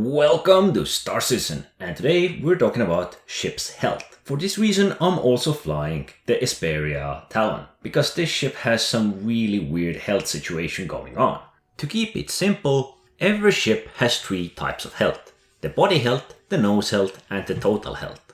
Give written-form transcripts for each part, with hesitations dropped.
Welcome to Star Citizen, and today we're talking about ship's health. For this reason, I'm also flying the Esperia Talon, because this ship has some really weird health situation going on. To keep it simple, every ship has three types of health: the body health, the nose health, and the total health.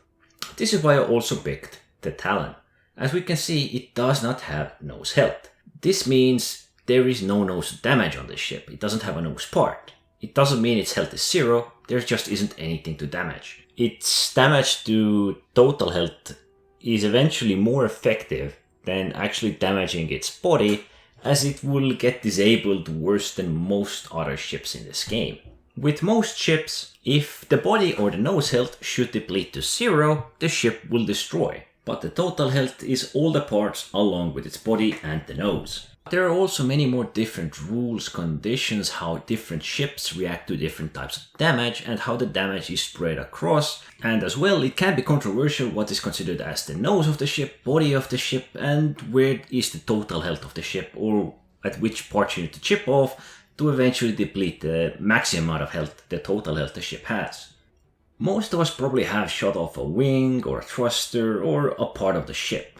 This is why I also picked the Talon. As we can see, it does not have nose health. This means there is no nose damage on this ship. It doesn't have a nose part. It doesn't mean its health is zero, there just isn't anything to damage. Its damage to total health is eventually more effective than actually damaging its body, as it will get disabled worse than most other ships in this game. With most ships, if the body or the nose health should deplete to zero, the ship will destroy. But the total health is all the parts along with its body and the nose. There are also many more different rules, conditions, how different ships react to different types of damage and how the damage is spread across. And as well, it can be controversial what is considered as the nose of the ship, body of the ship, and where is the total health of the ship, or at which part you need to chip off to eventually deplete the maximum amount of health, the total health the ship has. Most of us probably have shot off a wing or a thruster or a part of the ship.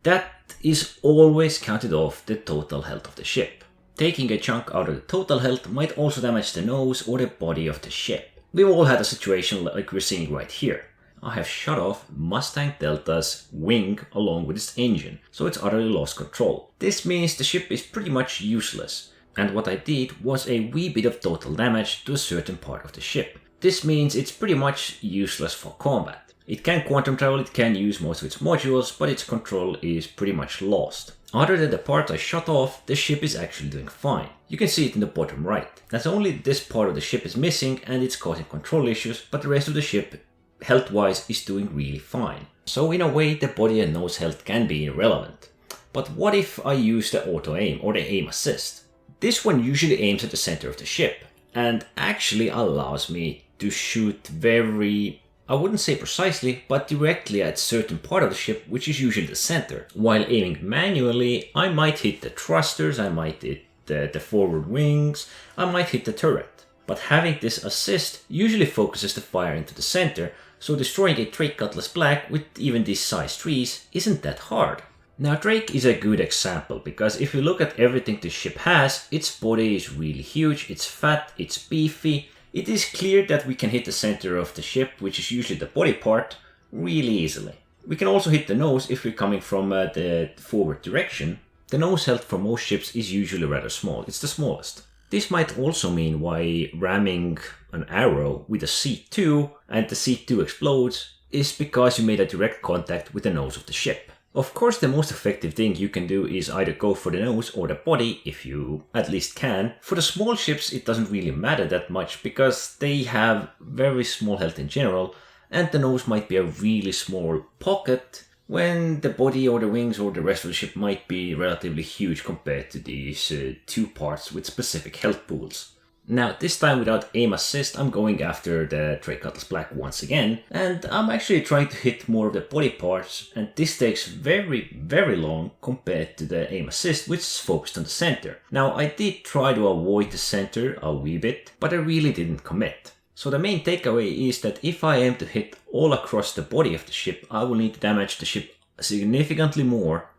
That is always counted off the total health of the ship. Taking a chunk out of the total health might also damage the nose or the body of the ship. We've all had a situation like we're seeing right here. I have shot off Mustang Delta's wing along with its engine, so it's utterly lost control. This means the ship is pretty much useless, and what I did was a wee bit of total damage to a certain part of the ship. This means it's pretty much useless for combat. It can quantum travel, it can use most of its modules, but its control is pretty much lost. Other than the part I shot off, the ship is actually doing fine. You can see it in the bottom right. That's only this part of the ship is missing and it's causing control issues, but the rest of the ship, health-wise, is doing really fine. So in a way, the body and nose health can be irrelevant. But what if I use the auto-aim or the aim assist? This one usually aims at the center of the ship and actually allows me to shoot very, I wouldn't say precisely, but directly at a certain part of the ship, which is usually the center. While aiming manually, I might hit the thrusters, I might hit the forward wings, I might hit the turret. But having this assist usually focuses the fire into the center, so destroying a Drake Cutlass Black with even these size trees isn't that hard. Now Drake is a good example, because if you look at everything this ship has, its body is really huge, it's fat, it's beefy. It is clear that we can hit the center of the ship, which is usually the body part, really easily. We can also hit the nose if we're coming from the forward direction. The nose health for most ships is usually rather small, it's the smallest. This might also mean why ramming an arrow with a C2 and the C2 explodes is because you made a direct contact with the nose of the ship. Of course, the most effective thing you can do is either go for the nose or the body, if you at least can. For the small ships, it doesn't really matter that much because they have very small health in general, and the nose might be a really small pocket when the body or the wings or the rest of the ship might be relatively huge compared to these two parts with specific health pools. Now, this time without aim assist, I'm going after the Drake Cutlass Black once again, and I'm actually trying to hit more of the body parts, and this takes very, very long compared to the aim assist, which is focused on the center. Now, I did try to avoid the center a wee bit, but I really didn't commit. So the main takeaway is that if I aim to hit all across the body of the ship, I will need to damage the ship significantly more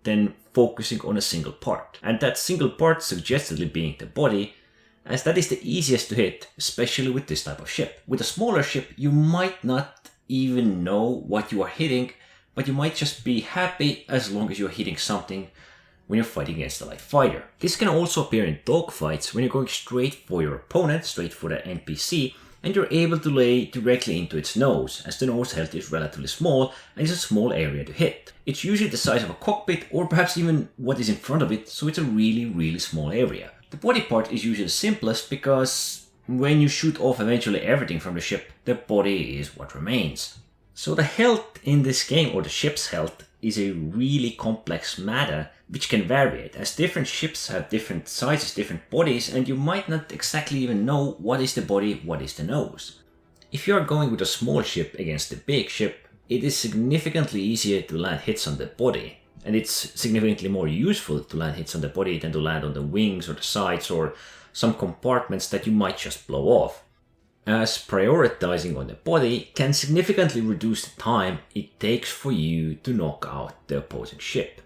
than focusing on a single part. And that single part suggestively being the body, as that is the easiest to hit, especially with this type of ship. With a smaller ship, you might not even know what you are hitting, but you might just be happy as long as you're hitting something when you're fighting against a light fighter. This can also appear in dogfights when you're going straight for your opponent, straight for the NPC, and you're able to lay directly into its nose, as the nose health is relatively small and it's a small area to hit. It's usually the size of a cockpit or perhaps even what is in front of it, so it's a really, really small area. The body part is usually the simplest because when you shoot off eventually everything from the ship, the body is what remains. So the health in this game, or the ship's health, is a really complex matter which can vary, as different ships have different sizes, different bodies, and you might not exactly even know what is the body, what is the nose. If you are going with a small ship against a big ship, it is significantly easier to land hits on the body. And it's significantly more useful to land hits on the body than to land on the wings or the sides or some compartments that you might just blow off. as prioritizing on the body can significantly reduce the time it takes for you to knock out the opposing ship.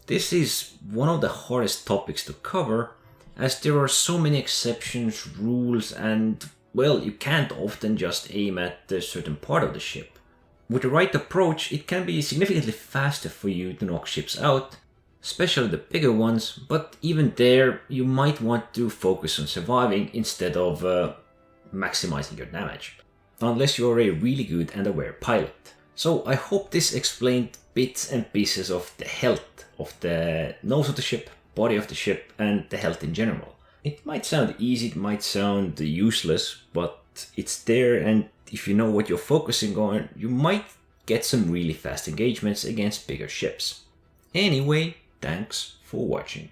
This is one of the hardest topics to cover, as there are so many exceptions, rules, and, well, you can't often just aim at a certain part of the ship. With the right approach, it can be significantly faster for you to knock ships out, especially the bigger ones, but even there, you might want to focus on surviving instead of maximizing your damage, unless you're a really good and aware pilot. So I hope this explained bits and pieces of the health of the nose of the ship, body of the ship, and the health in general. It might sound easy, it might sound useless, but it's there, and if you know what you're focusing on, you might get some really fast engagements against bigger ships. Anyway, thanks for watching.